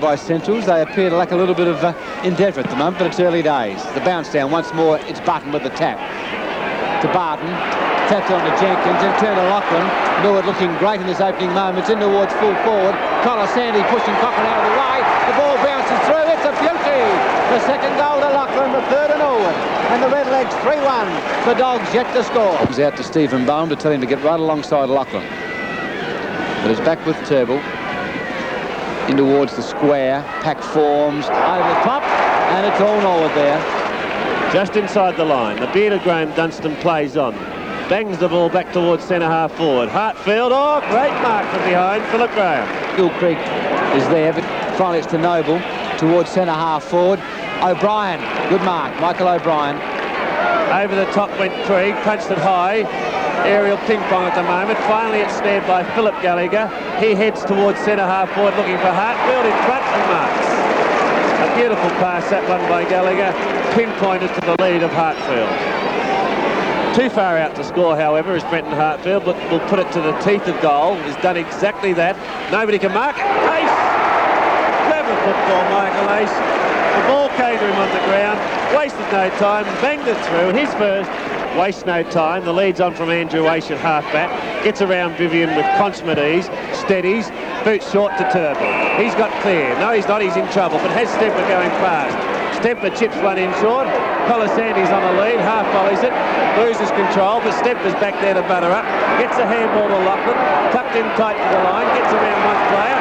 by Centrals. They appear to lack a little bit of endeavour at the moment, but it's early days. The bounce down once more. It's Button with the tap. To Barton. Tapped on to Jenkins and turn to Lachlan. Norwood looking great in his opening moments. In towards full forward. Sandy pushing Cochrane out of the way. The ball bounces through. It's a beauty. The second goal to Lachlan, the third to Norwood. And the Redlegs 3-1. The Dogs yet to score. Comes out to Stephen Bowen to tell him to get right alongside Lachlan. But it's back with Turnbull. In towards the square. Pack forms over the top. And it's all Norwood there. Just inside the line. The bearded Graham Dunstan plays on. Bangs the ball back towards centre-half forward. Hartfield, oh, great mark from behind, Philip Graham. Gill Creek is there, but finally it's to Noble towards centre-half forward. O'Brien, good mark, Michael O'Brien. Over the top went Krieg, punched it high. Aerial ping-pong at the moment. Finally it's snared by Philip Gallagher. He heads towards centre-half forward looking for Hartfield in front and marks. A beautiful pass, that one by Gallagher, pinpointed to the lead of Hartfield. Too far out to score, however, is Brenton Hartfield, but will put it to the teeth of goal. He's done exactly that. Nobody can mark it. Ace! Clever football, Michael Ace. The ball came to him on the ground, wasted no time, banged it through. His first, wastes no time. The lead's on from Andrew Ace at half-back. Gets around Vivian with consummate ease, steadies, boots short to Turnbull. He's got clear. No, he's not. He's in trouble, but has Stemper going fast. Stemper chips one in short. Colasandi's on the lead, half volleys it, loses control, but Stemper's back there to butter up. Gets a handball to Lachlan, tucked in tight to the line, gets around one player,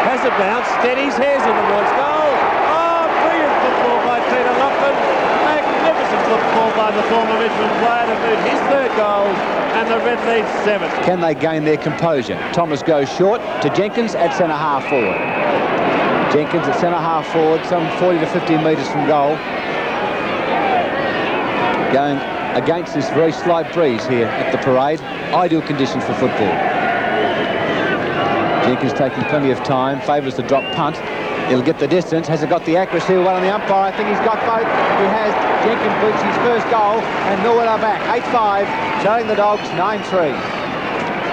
has a bounce, steadies, hairs in towards goal. Oh, brilliant football by Peter Lachlan. Magnificent football by the former Richmond player to boot his third goal, and the Red lead 7. Can they gain their composure? Thomas goes short to Jenkins at centre-half forward. Jenkins at centre-half forward, some 40 to 50 metres from goal. Going against this very slight breeze here at the parade. Ideal conditions for football. Jenkins taking plenty of time, favours the drop punt. He'll get the distance. Has it got the accuracy? Well, on the umpire, I think he's got both. He has. Jenkins boots his first goal, and Norwood are back. 8-5, showing the Dogs 9-3.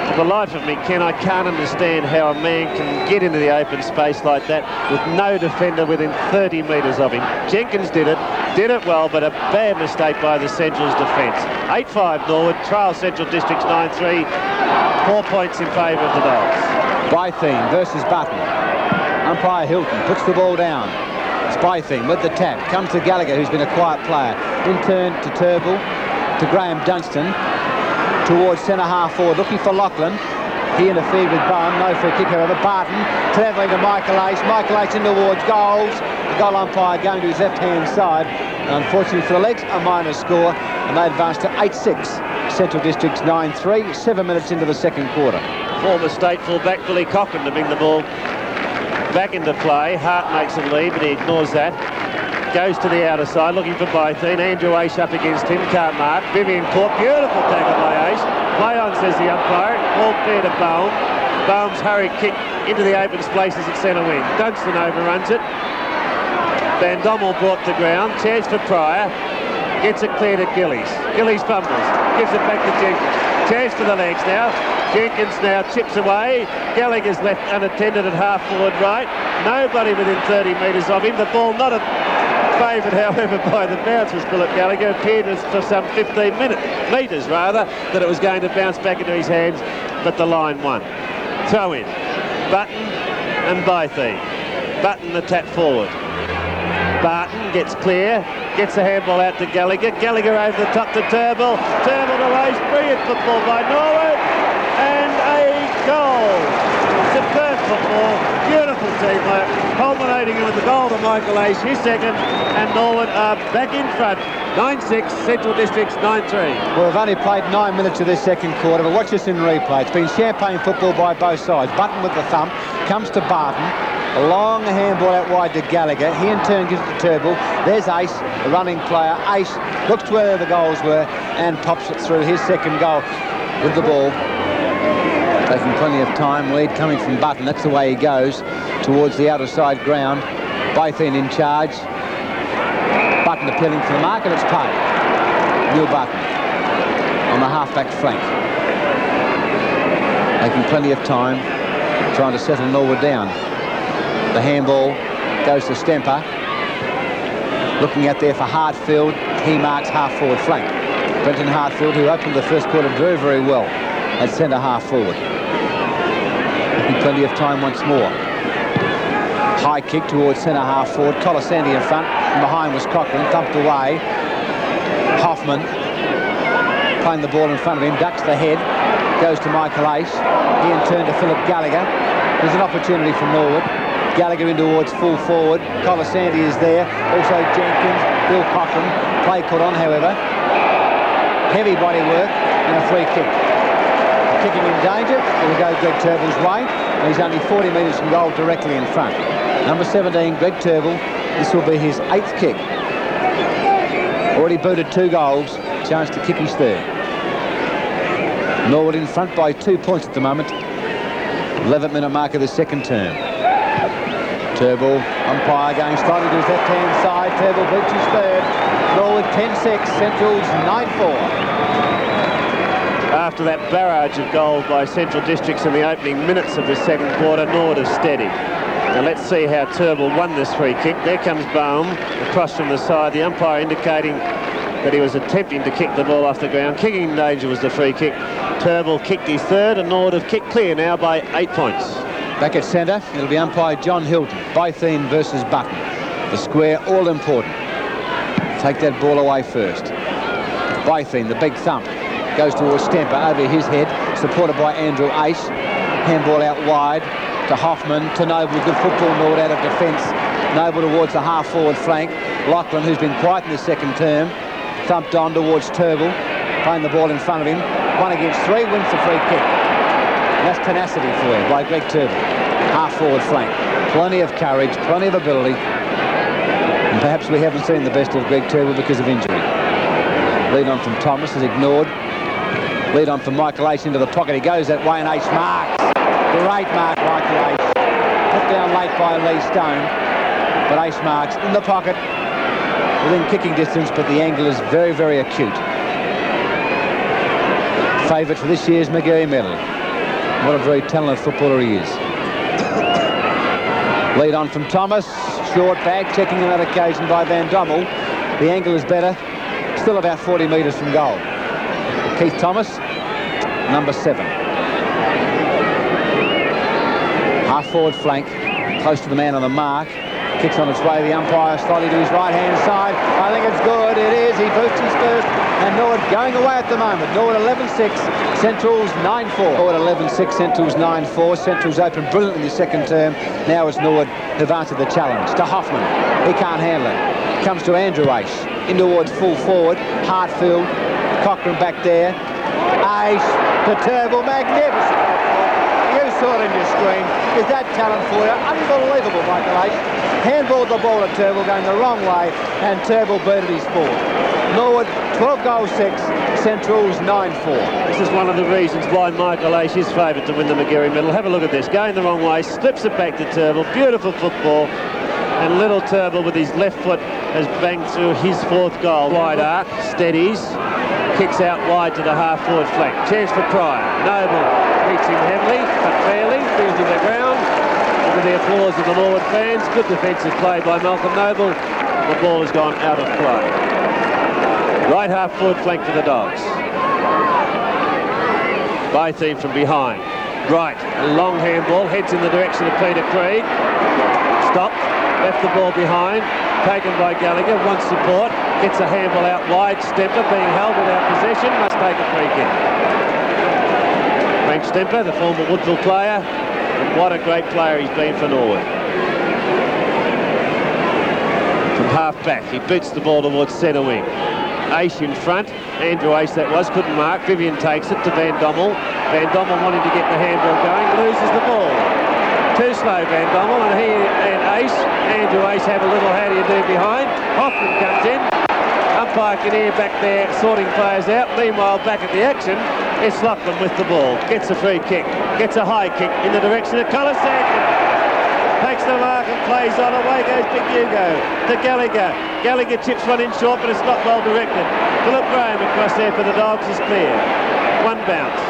For the life of me, Ken, I can't understand how a man can get into the open space like that with no defender within 30 metres of him. Jenkins did it well, but a bad mistake by the Central's defence. 8-5 Norwood, trail Central Districts 9-3, 4 points in favour of the Dogs. Bythene versus Button. Umpire Hilton puts the ball down. It's Bythene with the tap. Comes to Gallagher, who's been a quiet player. In turn to Turnbull, to Graham Dunstan. Towards centre-half forward, looking for Lachlan. He interfered with Bowen, no free kick however. Barton travelling to Michael Ace. Michael Ace in towards goals. The goal umpire going to his left-hand side. And unfortunately for the Legs, a minor score, and they advance to 8-6. Central Districts 9-3, 7 minutes into the second quarter. Former state full-back Billy Cochrane to bring the ball back into play. Hart makes a lead, but he ignores that. Goes to the outer side, looking for Bythene. Andrew Ace up against him, can't mark. Vivian caught, beautiful tackle by Ace. Play on, says the umpire. All clear to Bowen. Bowen's hurried kick into the open spaces at centre wing. Dunstan overruns it. Van Dommel brought to ground. Chance for Pryor. Gets it clear to Gillies. Gillies fumbles. Gives it back to Jenkins. Chance for the legs now. Jenkins now chips away. Gallagher's left unattended at half forward right. Nobody within 30 metres of him. The ball not favoured, however, by the bounce was Philip Gallagher. Appeared as for some 15 metres rather, that it was going to bounce back into his hands, but the line won. Throw in. Button and Bythene. Button the tap forward. Barton gets clear, gets the handball out to Gallagher. Gallagher over the top to Turnbull. Turnbull to Ace. Brilliant football by Norwood. And a goal. Superb football. Beautiful teamwork. Culminating with the goal to Michael Ace, his second. And Norwood are back in front. 9-6, Central Districts 9-3. Well, we've only played 9 minutes of this second quarter, but watch this in replay. It's been champagne football by both sides. Button with the thumb, comes to Barton. A long handball out wide to Gallagher. He in turn gives it to Turnbull. There's Ace, the running player. Ace looks to where the goals were and pops it through his second goal with the ball. Taking plenty of time. Lead coming from Button. That's the way he goes towards the outer side ground. Bythene in charge. Button appealing for the mark, and it's paid. Neil Button on the half-back flank. Making plenty of time, trying to settle Norwood down. The handball Goes to Stemper. Looking out there for Hartfield. He marks half-forward flank. Brenton Hartfield, who opened the first quarter very, very well at centre half-forward. Plenty of time once more. High kick towards centre half-forward. Colasanti in front. And behind was Cochrane. Dumped away. Hoffman playing the ball in front of him. Ducks the head. Goes to Michael Ace. He in turn to Philip Gallagher. There's an opportunity for Norwood. Gallagher in towards full forward. Colasanti is there. Also Jenkins. Bill Cochrane. Play caught on, however. Heavy body work and a free kick. Kicking in danger. It will go Greg Turble's way. And he's only 40 metres from goal directly in front. Number 17, Greg Turble. This will be his 8th kick. Already booted 2 goals. Chance to kick his 3rd. Norwood in front by 2 points at the moment. 11th-minute mark of the second term. Turble, umpire going slightly to his left-hand side. Turble beats his 3rd. Norwood 10-6, Central's 9-4. After that barrage of goals by Central Districts in the opening minutes of the second quarter, Norwood has steadied. Now let's see how Turble won this free kick. There comes Baum across from the side. The umpire indicating that he was attempting to kick the ball off the ground. Kicking in danger was the free kick. Turble kicked his 3rd, and Norwood have kicked clear now by 8 points. Back at centre, it'll be umpire John Hilton. Bytheen versus Button. The square, all important. Take that ball away first. Bytheen, the big thump. Goes towards Stemper over his head, supported by Andrew Ace. Handball out wide to Hoffman, to Noble. Good football, Norwood out of defence. Noble towards the half-forward flank. Lachlan, who's been quiet in the second term, thumped on towards Turble, playing the ball in front of him. 1 against 3, wins the free kick. And that's tenacity for you by Greg Turble. Half-forward flank. Plenty of courage, plenty of ability. And perhaps we haven't seen the best of Greg Turble because of injury. Lead on from Thomas is ignored. Lead on from Michael Ace into the pocket. He goes that way and Ace marks. Great mark, Michael Ace. Put down late by Lee Stone. But Ace marks in the pocket. Within kicking distance, but the angle is very, very acute. Favourite for this year's McGarry medal. What a very talented footballer he is. Lead on from Thomas. Short bag, checking on that occasion by Van Dommel. The angle is better. Still about 40 metres from goal. Keith Thomas, number 7. Half-forward flank, close to the man on the mark. Kicks on its way, the umpire slightly to his right-hand side. I think it's good, it is. He boots his 1st, and Norwood going away at the moment. Norwood 11-6, Central's 9-4. Norwood 11-6, Central's 9-4. Central's opened brilliantly in the second term. Now it's Norwood who've answered the challenge. To Hoffman, he can't handle it. Comes to Andrew Ace, in towards full forward. Hartfield, Cochrane back there. Ace to Turble, magnificent. You saw it in your screen. Is that talent for you? Unbelievable, Michael Ace. Handballed the ball to Turble going the wrong way, and Turble booted his 4th. Norwood 12 goals 6, Central's 9-4. This is one of the reasons why Michael Ace is favourite to win the McGarry medal. Have a look at this. Going the wrong way, slips it back to Turble. Beautiful football. And little Turble with his left foot has banged through his 4th goal. Wide arc, steadies, kicks out wide to the half-forward flank. Chance for Pryor. Noble beats him heavily, but fairly, falls to the ground. Under the applause of the Norwood fans. Good defensive play by Malcolm Noble. The ball has gone out of play. Right half-forward flank for the Dogs. Bytheen from behind. Right, a long handball, heads in the direction of Peter Creed. Stopped, left the ball behind. Taken by Gallagher, wants support. Gets a handball out wide. Stemper being held without possession. Must take a free kick. Frank Stemper, the former Woodville player. And what a great player he's been for Norwood. From half-back, he beats the ball towards centre wing. Ace in front. Andrew Ace that was, couldn't mark. Vivian takes it to Van Dommel. Van Dommel wanting to get the handball going, loses the ball. Too slow, Van Dommel, and he and Ace, Andrew Ace, have a little how do you do behind. Hoffman comes in. Umpire Kinnear back there sorting players out. Meanwhile, back at the action, it's Lachlan with the ball. Gets a free kick. Gets a high kick in the direction of Colasanti. Takes the mark and plays on. Away goes Big Hugo to Gallagher. Gallagher chips one in short, but it's not well directed. Philip Graham across there for the Dogs is clear. One bounce.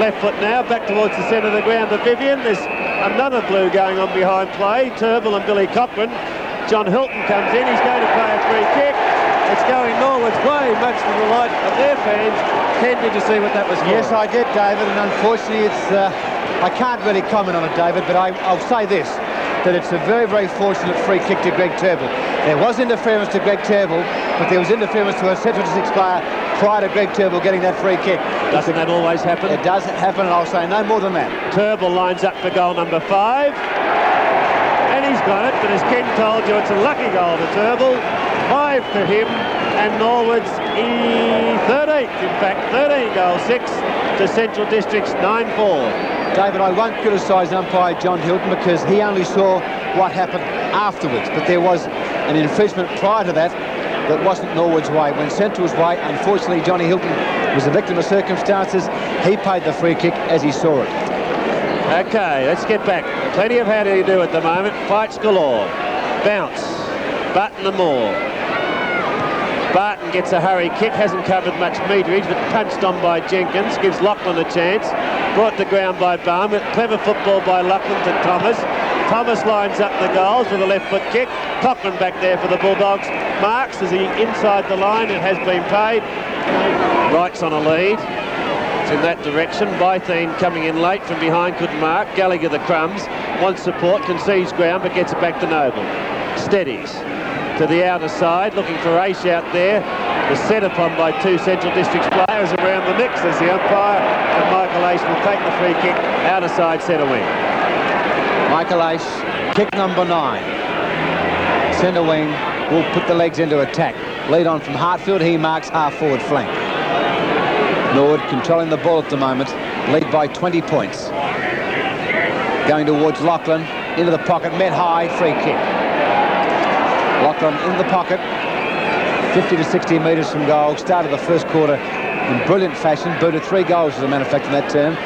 Left foot now, back towards the centre of the ground to Vivian. There's Another blue going on behind play. Turnbull and Billy Cochran. John Hilton comes in. He's going to play a free kick. It's going Norwood's way, much to the delight of their fans. Ken, did you see what that was for? Yes, I did, David, and unfortunately I can't really comment on it, David, but I'll say this, that it's a very, very fortunate free kick to Greg Turnbull. There was interference to Greg Turnbull, but there was interference to a Central Districts player prior to Greg Turnbull getting that free kick. Doesn't that always happen? It does happen, and I'll say no more than that. Turnbull lines up for goal number 5. And he's got it, but as Ken told you, it's a lucky goal to Turnbull. 5 for him, and Norwood's 13th, in fact, 13 goal 6 to Central Districts 9-4. David, I won't criticise umpire John Hilton because he only saw what happened afterwards, but there was an infringement prior to that wasn't Norwood's way. When Central's way, unfortunately, Johnny Hilton was a victim of circumstances. He paid the free kick as he saw it. Okay, let's get back. Plenty of how do you do at the moment. Fights galore. Bounce. Barton and Moore. Barton gets a hurry kick, hasn't covered much meterage, but punched on by Jenkins, gives Lachlan a chance. Brought to ground by Barnett. Clever football by Lachlan to Thomas. Thomas lines up the goals with a left foot kick. Cochran back there for the Bulldogs. Marks as he inside the line. It has been paid. Wright's on a lead. It's in that direction. Bytheen coming in late from behind, couldn't mark. Gallagher the crumbs. Wants support, concedes ground, but gets it back to Noble. Steadies to the outer side, looking for Ace out there. Was set upon by 2 Central Districts players around the mix as the umpire, and Michael Ace will take the free kick, outer side centre wing. Michael Ace, kick number 9. Centre wing will put the legs into attack. Lead on from Hartfield, he marks half-forward flank. Norwood controlling the ball at the moment, lead by 20 points. Going towards Lachlan, into the pocket, met high, free kick. Lachlan in the pocket, 50 to 60 metres from goal. Started the first quarter in brilliant fashion. Booted 3 goals, as a matter of fact, in that term.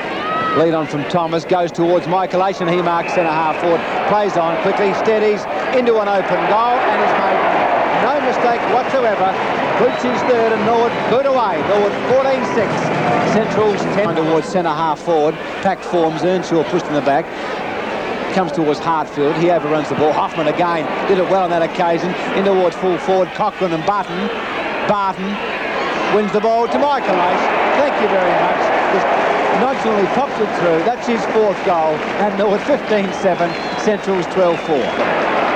Lead on from Thomas, goes towards Michael Ace, and he marks centre half forward. Plays on quickly, steadies into an open goal, and has made no mistake whatsoever. Boots his third, and Norwood boot away. Norwood 14-6. Central's 10 towards centre half forward. Packed forms, Earnshaw pushed in the back. Comes towards Hartfield, he overruns the ball. Hoffman again did it well on that occasion. In towards full forward, Cochran and Barton. Barton wins the ball to Michael Ace. Thank you very much. Just nonchalantly pops it through. That's his 4th goal. And Norwood 15-7, Central's 12-4.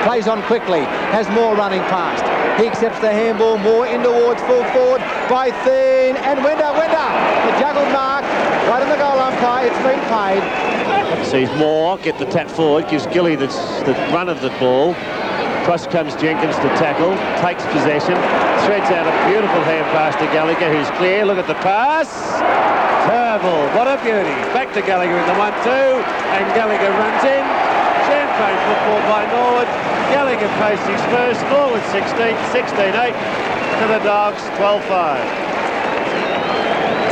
Plays on quickly, has Moore running past. He accepts the handball, Moore in towards full forward. Bytheen and Winder. The juggle mark, right on the goal umpire. It's been paid. Sees Moore get the tap forward, gives Gilly the run of the ball. Cross comes Jenkins to tackle, takes possession, threads out a beautiful hand pass to Gallagher, who's clear. Look at the pass. Turnbull, what a beauty. Back to Gallagher in the 1-2, and Gallagher runs in. Champagne football by Norwood. Gallagher placed his first. Norwood 16-8 to the Dogs, 12-5.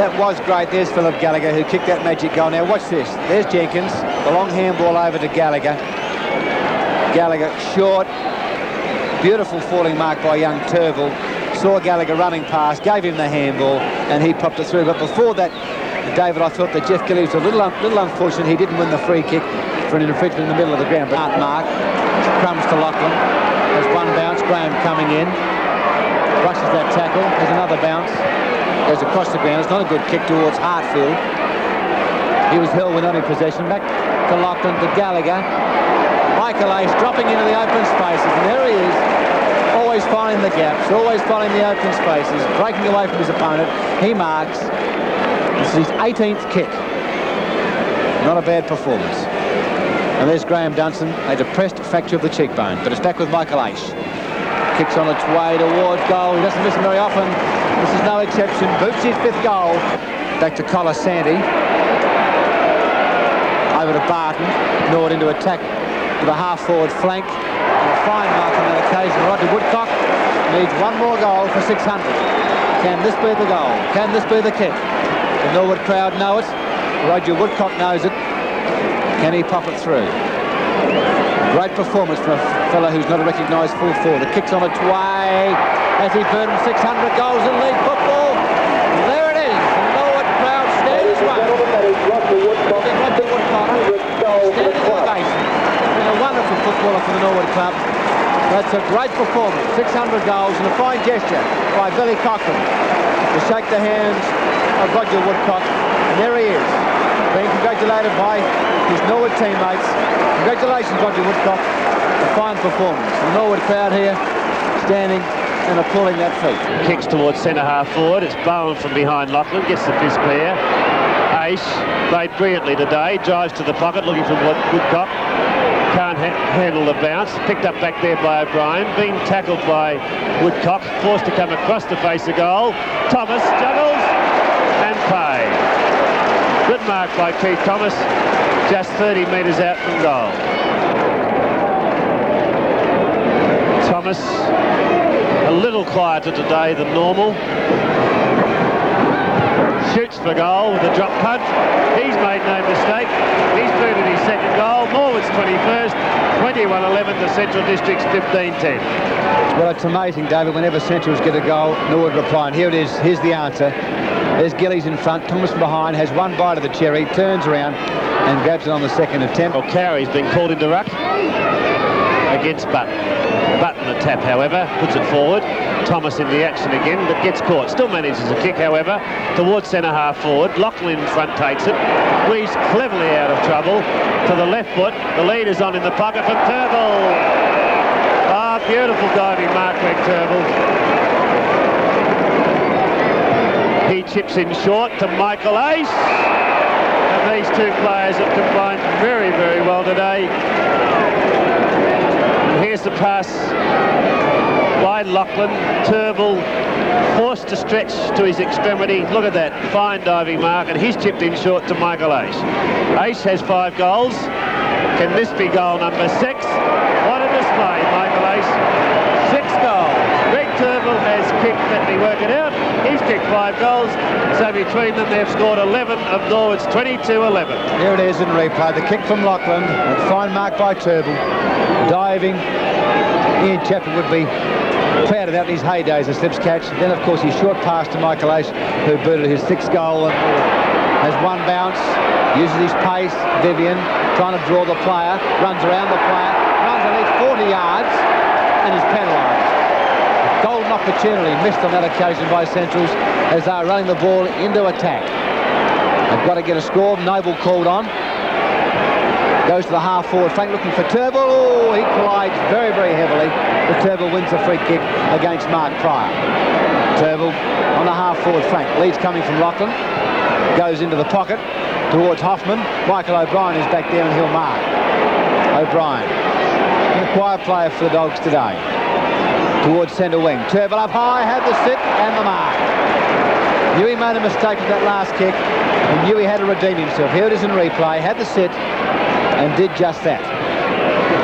That was great. There's Philip Gallagher, who kicked that magic goal. Now watch this. There's Jenkins. The long handball over to Gallagher. Gallagher short. Beautiful falling mark by young Turnbull. Saw Gallagher running past, gave him the handball, and he popped it through. But before that, David, I thought that Jeff Gilly was a little unfortunate. He didn't win the free kick for an infringement in the middle of the ground. But mark. Crumbs to Lachlan. There's one bounce. Graham coming in. Rushes that tackle. There's another bounce. Goes across the ground. It's not a good kick towards Hartfield. He was held with only possession. Back to Lachlan, to Gallagher. Michael Ace dropping into the open spaces, and there he is, always finding the gaps, always finding the open spaces, breaking away from his opponent. He marks. This is his 18th kick. Not a bad performance. And there's Graham Dunson, a depressed fracture of the cheekbone, but it's back with Michael Ace. Kicks on its way towards goal. He doesn't miss them very often. This is no exception. Boots his 5th goal. Back to Collar Sandy. Over to Barton. Norwood into attack to the half-forward flank. And a fine mark on that occasion. Roger Woodcock needs one more goal for 600. Can this be the goal? Can this be the kick? The Norwood crowd know it. Roger Woodcock knows it. Can he pop it through? Great performance from a fellow who's not a recognised full forward. The kick's on its way as he burned 600 goals in league football. There it is. The Norwood crowd stands one. Roger Woodcock standing ovation. footballer for the Norwood Club. That's a great performance, 600 goals, and a fine gesture by Billy Cochran to shake the hands of Roger Woodcock. And there he is, being congratulated by his Norwood teammates. Congratulations, Roger Woodcock. A fine performance. The Norwood crowd here standing and applauding that feat. Kicks towards centre half forward. It's Bowen from behind Lachlan, gets the fist clear. Ace played brilliantly today, drives to the pocket looking for Woodcock. Can't handle the bounce. Picked up back there by O'Brien. Being tackled by Woodcock. Forced to come across to face the goal. Thomas juggles and paid. Good mark by Keith Thomas. Just 30 metres out from goal. Thomas a little quieter today than normal. Shoots for goal with a drop punt. He's made no mistake. He's booted his second goal. Norwood's 21st, 21-11 to Central District's 15-10. Well, it's amazing, David, whenever Centrals get a goal, Norwood reply. And here it is. Here's the answer. There's Gillies in front. Thomas from behind has one bite of the cherry, turns around and grabs it on the second attempt. Well, Cowie's been called into ruck against Button. Button a tap, however, puts it forward. Thomas in the action again, but gets caught. Still manages a kick, however, towards centre half forward. Lachlan in front takes it. Weaves cleverly out of trouble to the left foot. The lead is on in the pocket from Turville. Ah, beautiful diving mark, Greg Turville. He chips in short to Michael Ace. And these two players have combined very, very well today. And here's the pass by Lachlan. Turville forced to stretch to his extremity. Look at that fine diving mark, and he's chipped in short to Michael Ace. Ace has 5 goals. Can this be goal number 6? What a display, Michael Ace. 6 goals. Greg Turville has kicked, let me work it out, he's kicked 5 goals, so between them they've scored 11 of Norwood's 22-11. Here it is in replay, the kick from Lachlan, a fine mark by Turville, diving. Ian Chappell would be proud of that in his heydays, a slips catch. Then, of course, his short pass to Michael Ace, who booted his 6th goal and has one bounce, uses his pace. Vivian trying to draw the player, runs around the player, runs at least 40 yards and is penalised. Golden opportunity missed on that occasion by Centrals as they are running the ball into attack. They've got to get a score. Noble called on. Goes to the half-forward flank looking for Turville. Oh, he collides very, very heavily. But Turville wins the free kick against Mark Pryor. Turville on the half-forward flank. Lead's coming from Lachlan. Goes into the pocket towards Hoffman. Michael O'Brien is back there and he'll mark. O'Brien, a quiet player for the Dogs today. Towards centre wing. Turville up high, had the sit and the mark. Knew he made a mistake with that last kick and knew he had to redeem himself. Here it is in replay. Had the sit and did just that.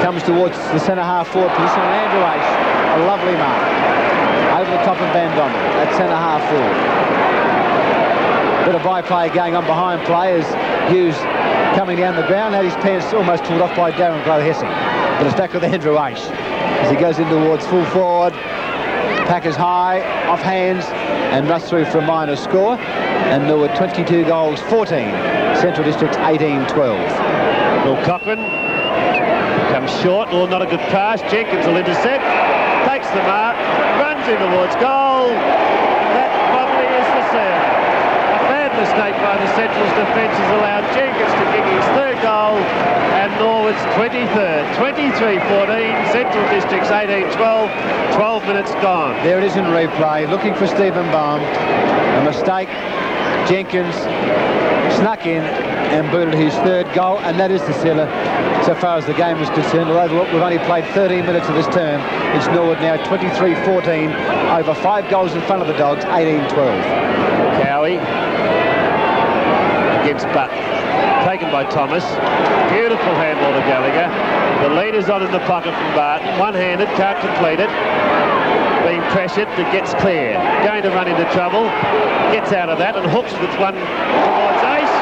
Comes towards the centre half forward position, and Andrew Ace, a lovely mark over the top of Van Dommel at centre half forward. Bit of byplay going on behind players. Hughes coming down the ground, had his pants almost pulled off by Darren Glow-Hessing, but it's back with Andrew Ace as he goes in towards full forward. Packers high, off hands, and rush through for a minor score. And Norwood 22 goals, 14. Central District's 18-12. Well, Cochran comes short. Oh, not a good pass. Jenkins will intercept. Takes the mark. Runs in towards goal. And that probably is the serve. A bad mistake by the Central's defence has allowed Jenkins to kick his 3rd goal. And Norwood's 23rd. 23-14. Central District's 18-12. 12 minutes gone. There it is in replay. Looking for Stephen Baum. A mistake. Jenkins snuck in and booted his 3rd goal, and that is the sealer so far as the game is concerned. Although we've only played 13 minutes of this term, it's Norwood now 23-14, over 5 goals in front of the Dogs, 18-12. Cowie against Button, taken by Thomas. Beautiful handball to Gallagher. The leader's on in the pocket from Barton, one-handed, can't complete it. Being pressured, but gets clear. Going to run into trouble, gets out of that and hooks with one towards Ace.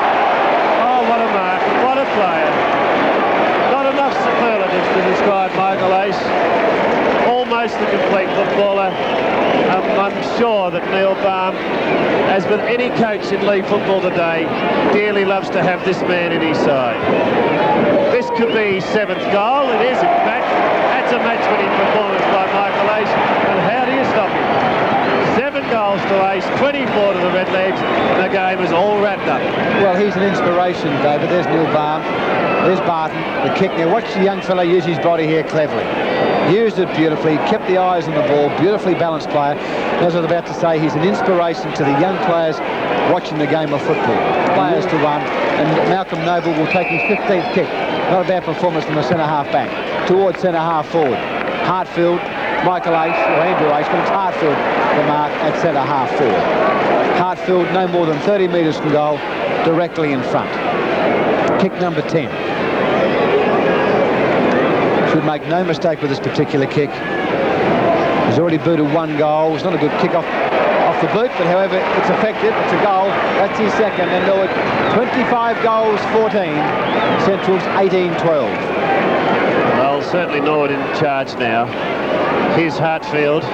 Oh, what a mark, what a player. Not enough superlatives to describe Michael Ace. Almost a complete footballer. I'm sure that Neil Baum, as with any coach in league football today, dearly loves to have this man in his side. This could be his 7th goal. It is, in fact. That's a match-winning performance by Michael Ace. And how do you stop him? 7 goals to Ace, 24 to the Redlegs, and the game is all wrapped up. Well, he's an inspiration, David. There's Neil Baum. There's Barton, the kick. Now watch the young fellow use his body here cleverly. Used it beautifully, kept the eyes on the ball, beautifully balanced player. As I was about to say, he's an inspiration to the young players watching the game of football. Players to one, and Malcolm Noble will take his 15th kick. Not a bad performance from the centre-half back. Towards centre-half forward. Hartfield, Michael Ace, or Andrew Ace, but it's Hartfield the mark at centre-half forward. Hartfield no more than 30 metres from goal, directly in front. Kick number 10. Should make no mistake with this particular kick. He's already booted 1 goal. It's not a good kick off the boot, but however, it's effective. It's a goal. That's his second. And Norwood, 25 goals, 14. Central's 18-12. Well, certainly Norwood in charge now. Here's Hartfield.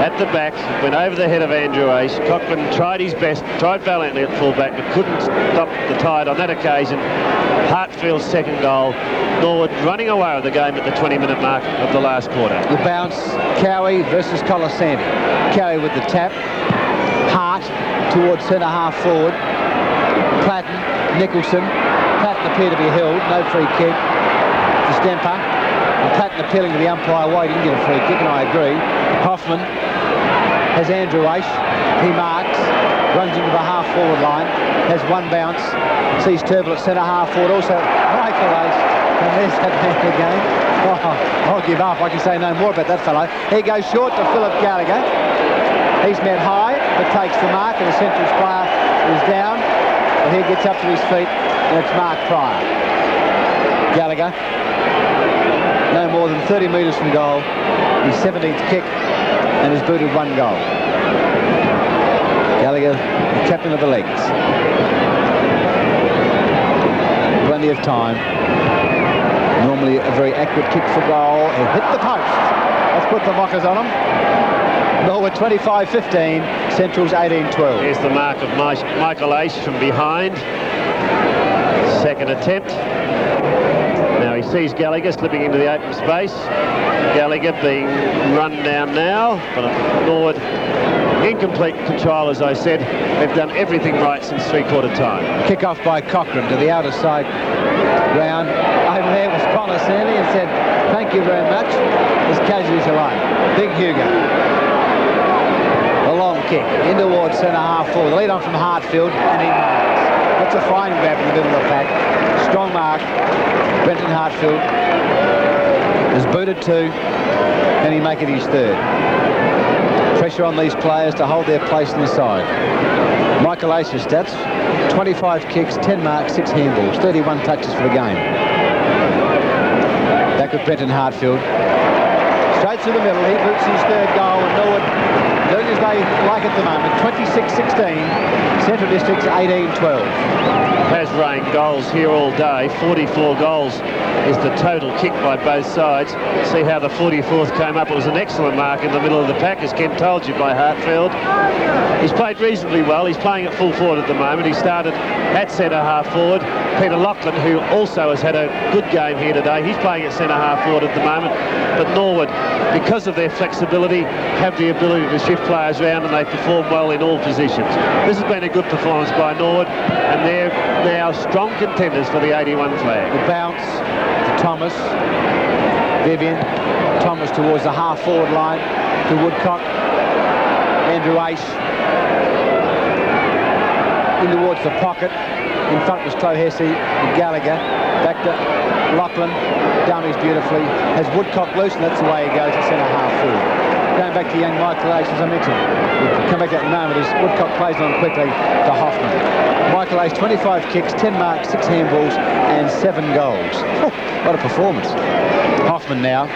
At the back, went over the head of Andrew Ace. Cochran tried his best, tried valiantly at full-back, but couldn't stop the tide on that occasion. Hartfield's second goal. Norwood running away with the game at the 20-minute mark of the last quarter. The bounce, Cowie versus Colasanti. Cowie with the tap. Hart towards centre-half forward. Platten, Nicholson. Platten appeared to be held, no free kick. The Stemper. And Platten appealing to the umpire why he didn't get a free kick, and I agree. Hoffman has Andrew Ace. He marks, runs into the half-forward line, has 1 bounce, sees Turble at centre-half forward. Also, Michael Ace. And there's that man again. Oh, I'll give up. I can say no more about that fellow. He goes short to Philip Gallagher. He's met high, but takes the mark, and the Central's player is down. And he gets up to his feet, and it's Mark Pryor. Gallagher, no more than 30 metres from goal. His 17th kick, and has booted 1 goal. Gallagher, the captain of the legs. Plenty of time. Normally a very accurate kick for goal. He hit the post. Let's put the mockers on him. Norwood 25-15, Central's 18-12. Here's the mark of Michael Ace from behind. Second attempt. Now he sees Gallagher slipping into the open space. Gallagher being run down now, but Norwood incomplete control, as I said. They've done everything right since three-quarter time. Kick off by Cochran to the outer side ground. Over there was Colasanti and said, thank you very much. His casualties away. Big Hugo. A long kick in towards centre-half forward. The lead on from Hartfield, and he marks. That's a fine grab in the middle of the pack. Strong mark. Brenton Hartfield has booted 2, and he make it his 3rd. Pressure on these players to hold their place in the side. Michael Ace's stats, 25 kicks, 10 marks, 6 handballs, 31 touches for the game. Back with Brenton Hartfield. Straight through the middle, he boots his 3rd goal, and Norwood doing as they like at the moment. 26-16, Central District's 18-12. Has rained goals here all day. 44 goals is the total kick by both sides. See how the 44th came up. It was an excellent mark in the middle of the pack, as Ken told you, by Hartfield. He's played reasonably well. He's playing at full forward at the moment. He started at centre-half forward. Peter Lachlan, who also has had a good game here today, he's playing at centre-half forward at the moment. But Norwood, because of their flexibility, have the ability to shift players around, and they perform well in all positions. This has been a good performance by Norwood, and they're now strong contenders for the 81 flag. The bounce to Thomas. Vivian. Thomas towards the half-forward line to Woodcock. Andrew Ace in towards the pocket. In front was Clohessy and Gallagher. Back to Lachlan. Dummies beautifully. Has Woodcock loose, and that's the way he goes at centre-half forward. Going back to young Michael Ace, as I mentioned. We'll come back to that in a moment as Woodcock plays on quickly to Hoffman. Michael Ace, 25 kicks, 10 marks, 6 handballs, and 7 goals. What a performance. Hoffman now,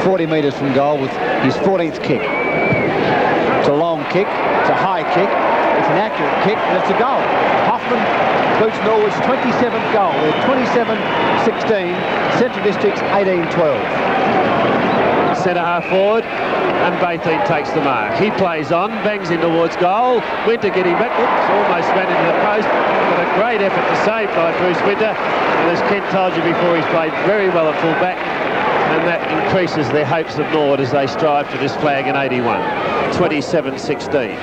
40 metres from goal with his 14th kick. It's a long kick, it's a high kick, it's an accurate kick, and it's a goal. Hoffman boots Norwood's 27th goal. They're 27-16, Central District's 18-12. centre-half forward, and Bathine takes the mark. He plays on, bangs in towards goal. Winter getting back. Oops, almost ran into the post. But a great effort to save by Bruce Winter. And as Ken told you before, he's played very well at full-back. And that increases their hopes of Norwood as they strive for this flag in 81. 27-16.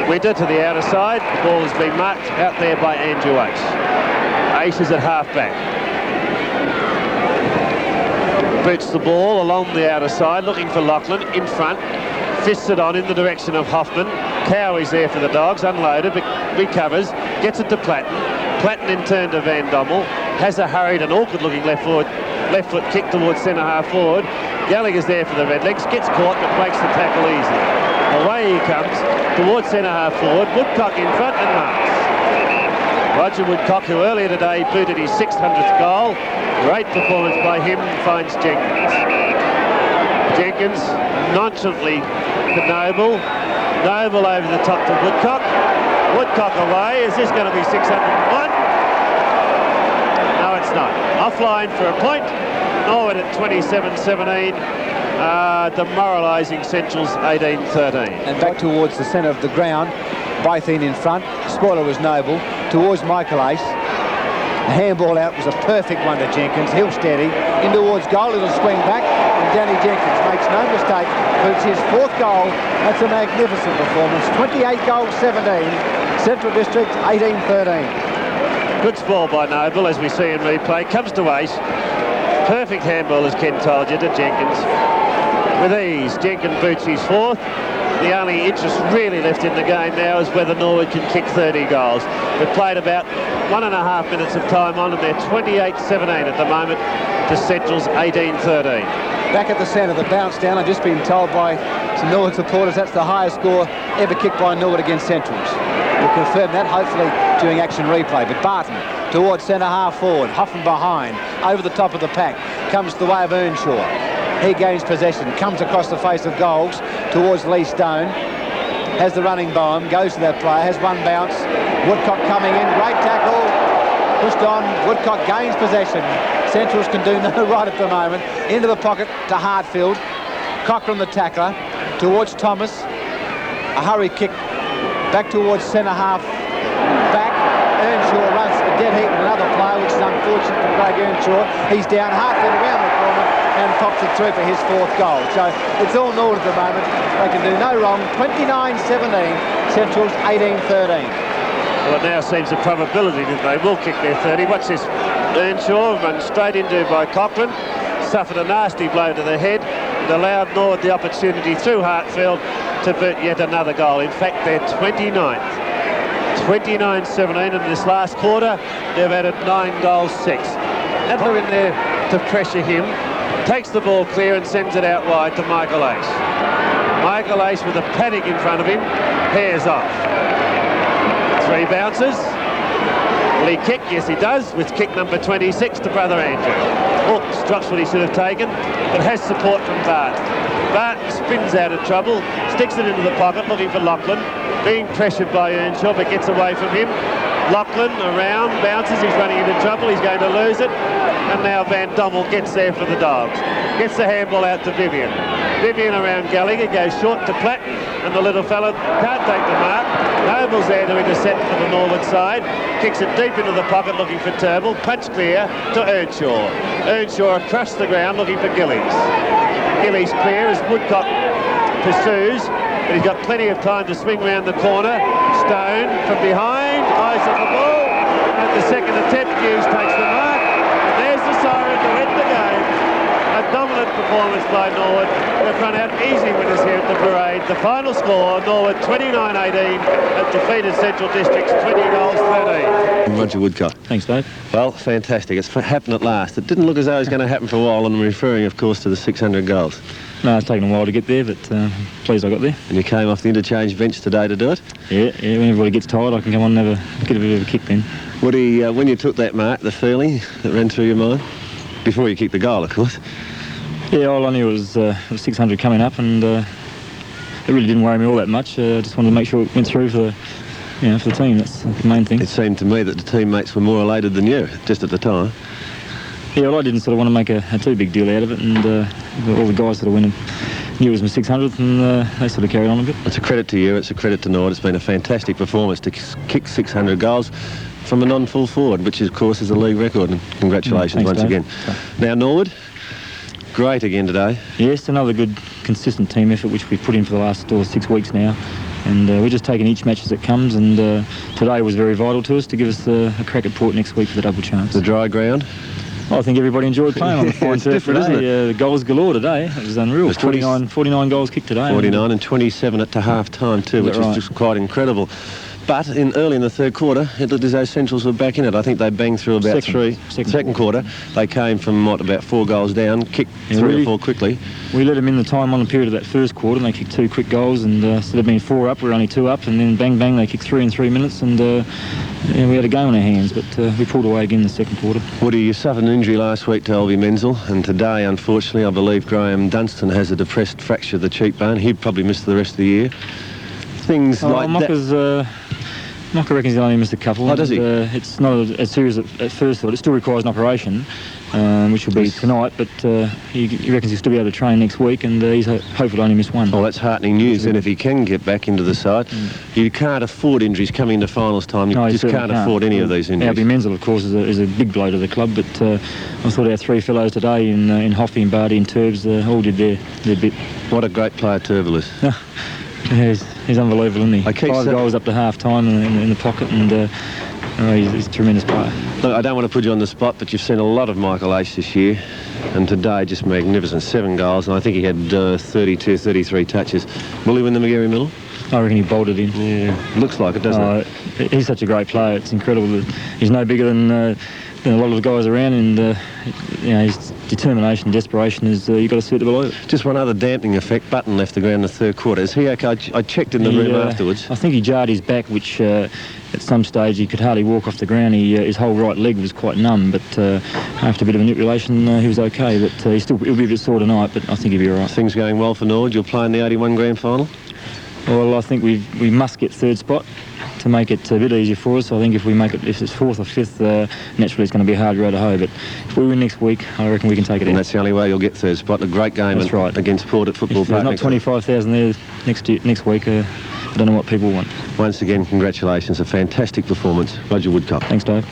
Winter to the outer side. The ball has been marked out there by Andrew Ace. Ace is at half-back. Boots the ball along the outer side, looking for Lachlan in front. Fists it on in the direction of Hoffman. Cowie's there for the Dogs, unloaded, but recovers, gets it to Platten. Platten in turn to Van Dommel. Has a hurried and awkward-looking left foot kick towards centre-half forward. Gallagher's there for the Redlegs, gets caught but breaks the tackle easy. Away he comes towards centre-half forward. Woodcock in front and marks. Roger Woodcock, who earlier today booted his 600th goal. Great performance by him, finds Jenkins. Jenkins nonchalantly to Noble. Noble over the top to Woodcock. Woodcock away. Is this going to be 601? No, it's not. Offline for a point. Norwood at 27-17. Demoralising Central's 18-13. And back towards the centre of the ground. Bathine in front. Spoiler was Noble. Towards Michael Ace. The handball out was a perfect one to Jenkins. He'll steady. In towards goal. It'll swing back. And Danny Jenkins makes no mistake. But it's his 4th goal. That's a magnificent performance. 28 goals, 17. Central District, 18-13. Good spoil by Noble, as we see in replay. Comes to Ace. Perfect handball, as Ken told you, to Jenkins. With ease, Jenkins boots his 4th. The only interest really left in the game now is whether Norwood can kick 30 goals. They've played about 1.5 minutes of time on, and they're 28-17 at the moment to Central's 18-13. Back at the centre, the bounce down. I've just been told by some Norwood supporters that's the highest score ever kicked by Norwood against Centrals. We'll confirm that hopefully during action replay. But Barton towards centre-half forward, Hoffman behind, over the top of the pack, comes the way of Earnshaw. He gains possession, comes across the face of goals towards Lee Stone, has the running bomb, goes to that player, has one bounce. Woodcock coming in, great tackle, pushed on. Woodcock gains possession. Centrals can do no right at the moment. Into the pocket to Hartfield. Cochrane the tackler towards Thomas. A hurry kick back towards centre-half back. Earnshaw runs a dead heat with another player, which is unfortunate for Craig Earnshaw. He's down. Hartfield around the corner and pops it through for his 4th goal. So it's all Norwood at the moment. They can do no wrong. 29-17. Central's 18-13. Well, it now seems a probability that they will kick their 30. Watch this. Earnshaw run straight into by Cochrane. Suffered a nasty blow to the head. And allowed Norwood the opportunity through Hartfield to boot yet another goal. In fact, they're 29th. 29-17 in this last quarter. They've added 9 goals, 6. Adler in there to pressure him. Takes the ball clear and sends it out wide to Michael Ace. Michael Ace with a panic in front of him. Pairs off. 3 bounces. Will he kick? Yes, he does, with kick number 26 to brother Andrew. Hawkes drops what he should have taken, but has support from Bart. Bart spins out of trouble, sticks it into the pocket, looking for Lachlan. Being pressured by Earnshaw, but gets away from him. Lachlan around, bounces, he's running into trouble, he's going to lose it. And now Van Dommel gets there for the Dogs. Gets the handball out to Vivian. Vivian around Gallagher, goes short to Platt, and the little fella can't take the mark. Noble's there to intercept for the Norwood side. Kicks it deep into the pocket, looking for Turnbull. Punch clear to Earnshaw. Earnshaw across the ground, looking for Gillies. Gillies clear as Woodcock pursues, but he's got plenty of time to swing round the corner. Stone from behind, eyes on the ball. At the second attempt, Hughes takes the mark. And there's the siren to end the game. A dominant performance by Norwood. They've run out easy winners here at the parade. The final score, Norwood 29-18, have defeated Central District's 20 goals 13. Roger Woodcock. Thanks, Dave. Well, fantastic. It's happened at last. It didn't look as though it was going to happen for a while, and I'm referring, of course, to the 600 goals. No, it's taken a while to get there, but pleased I got there. And you came off the interchange bench today to do it? Yeah, when everybody gets tired, I can come on and get a bit of a kick then. Woody, when you took that mark, the feeling that ran through your mind? Before you kicked the goal, of course. Yeah, all I knew was 600 coming up, and it really didn't worry me all that much. I just wanted to make sure it went through for the team. That's the main thing. It seemed to me that the teammates were more elated than you, just at the time. Yeah, well, I didn't sort of want to make a too big deal out of it, and all the guys that I went and knew it was my 600th, and they sort of carried on a bit. It's a credit to you, it's a credit to Norwood. It's been a fantastic performance to kick 600 goals from a non-full forward, which of course is a league record, and congratulations Thanks, once Dave. again. Now Norwood, great again today. Yes, another good consistent team effort which we've put in for the last 6 weeks now, and we're just taking each match as it comes, and today was very vital to us to give us a crack at Port next week for the double chance. The dry ground. I think everybody enjoyed playing on the fine It's turf different, today. isn't it? Goals galore today. It was unreal. There's 49 goals kicked today. 49 and 27 at to half-time too, which is just quite incredible. But early in the third quarter, it looked as though Centrals were back in it. I think they banged through about second quarter. They came from, about 4 goals down, kicked 3 or 4 quickly. We let them in the time on the period of that first quarter, and they kicked 2 quick goals, and instead of being 4 up, we were only 2 up, and then bang, bang, they kicked 3 in 3 minutes, and we had a game on our hands, but we pulled away again in the second quarter. Woody, you suffered an injury last week to Albie Menzel, and today, unfortunately, I believe Graham Dunstan has a depressed fracture of the cheekbone. He'd probably miss the rest of the year. Things like that. Mocker reckons he'll only miss a couple. Oh, does he? It's not as serious at first thought. It still requires an operation, which will be tonight, but he reckons he'll still be able to train next week, and he's hopefully only miss one. Well, that's heartening news then if he can get back into the side. You can't afford injuries coming into finals time. You just can't afford any of these injuries. Albie Menzel, of course, is a big blow to the club, but I thought our 3 fellows today in Hoffy and Barty and Turbs all did their bit. What a great player Turville is. Yeah, he's unbelievable, isn't he? 5 goals up to half-time in the pocket, and he's a tremendous player. Look, I don't want to put you on the spot, but you've seen a lot of Michael Ace this year, and today just magnificent. 7 goals, and I think he had 32, 33 touches. Will he win the McGarry Medal? I reckon he bolted in. Yeah, looks like it, doesn't it? He's such a great player. It's incredible that he's no bigger than a lot of the guys around, and his determination, desperation is you've got to see it to believe it. Just one other dampening effect. Button left the ground in the third quarter. Is he okay? I checked in the room afterwards. I think he jarred his back, which at some stage he could hardly walk off the ground. His whole right leg was quite numb, but after a bit of manipulation, he was okay. But he'll be a bit sore tonight, but I think he'll be all right. Things going well for Norwood. You'll play in the 81 grand final? Well, I think we must get 3rd spot to make it a bit easier for us. I think if it's 4th or 5th, naturally it's going to be a hard road to hoe. But if we win next week, I reckon we can take it in. And that's the only way you'll get 3rd spot. A great game against Port at Football Park. There's not 25,000 there next week. I don't know what people want. Once again, congratulations. A fantastic performance. Roger Woodcock. Thanks, Dave.